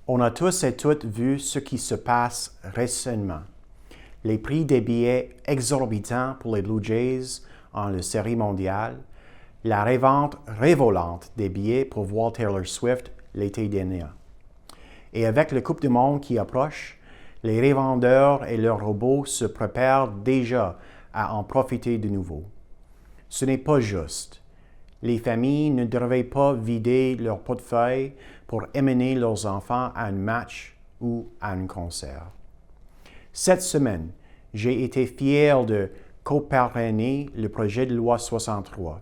On a tous et toutes vu ce qui se passe récemment. Les prix des billets exorbitants pour les Blue Jays en la Série mondiale, la revente révolante des billets pour voir Taylor Swift l'été dernier. Et avec la Coupe du Monde qui approche, les revendeurs et leurs robots se préparent déjà à en profiter de nouveau. Ce n'est pas juste. Les familles ne devraient pas vider leur portefeuille pour amener leurs enfants à un match ou à un concert. Cette semaine, j'ai été fier de co-parrainer le projet de loi 63,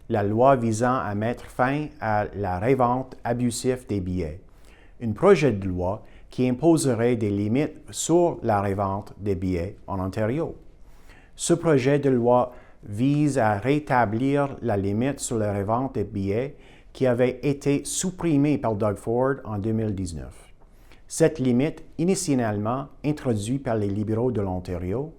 la loi visant à mettre fin à la revente abusive des billets. Un projet de loi qui imposerait des limites sur la revente des billets en Ontario. Ce projet de loi vise à rétablir la limite sur la revente des billets qui avait été supprimée par Doug Ford en 2019. Cette limite, initialement introduite par les libéraux de l'Ontario,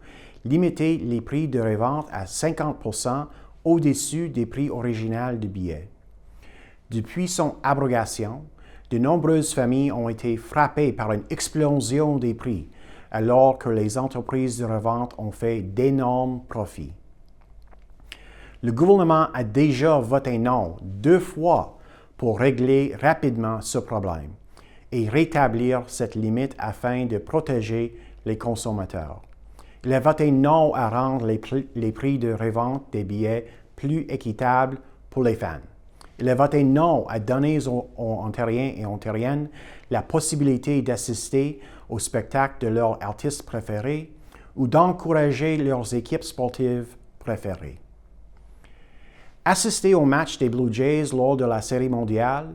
limitait les prix de revente à 50% au-dessus des prix originaux des billets. Depuis son abrogation, de nombreuses familles ont été frappées par une explosion des prix, alors que les entreprises de revente ont fait d'énormes profits. Le gouvernement a déjà voté non 2 fois pour régler rapidement ce problème et rétablir cette limite afin de protéger les consommateurs. Il a voté non à rendre les prix de revente des billets plus équitables pour les fans. Il a voté non à donner aux Ontariens et Ontariennes la possibilité d'assister au spectacle de leurs artistes préférés ou d'encourager leurs équipes sportives préférées. Assister au match des Blue Jays lors de la Série mondiale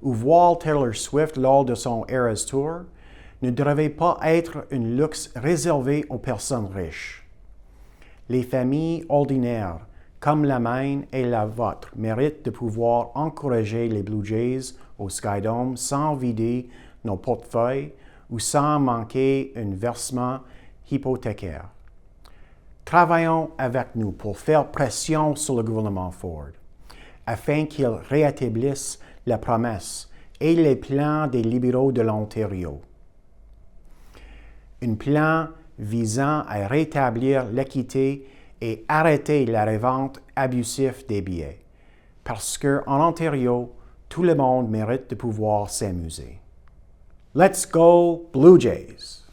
ou voir Taylor Swift lors de son Eras Tour ne devrait pas être un luxe réservé aux personnes riches. Les familles ordinaires, comme la mienne et la vôtre, méritent de pouvoir encourager les Blue Jays au Skydome sans vider nos portefeuilles ou sans manquer un versement hypothécaire. Travaillons avec nous pour faire pression sur le gouvernement Ford, afin qu'il rétablisse la promesse et les plans des libéraux de l'Ontario. Un plan visant à rétablir l'équité et arrêter la revente abusive des billets, parce qu'en Ontario, tout le monde mérite de pouvoir s'amuser. Let's go Blue Jays!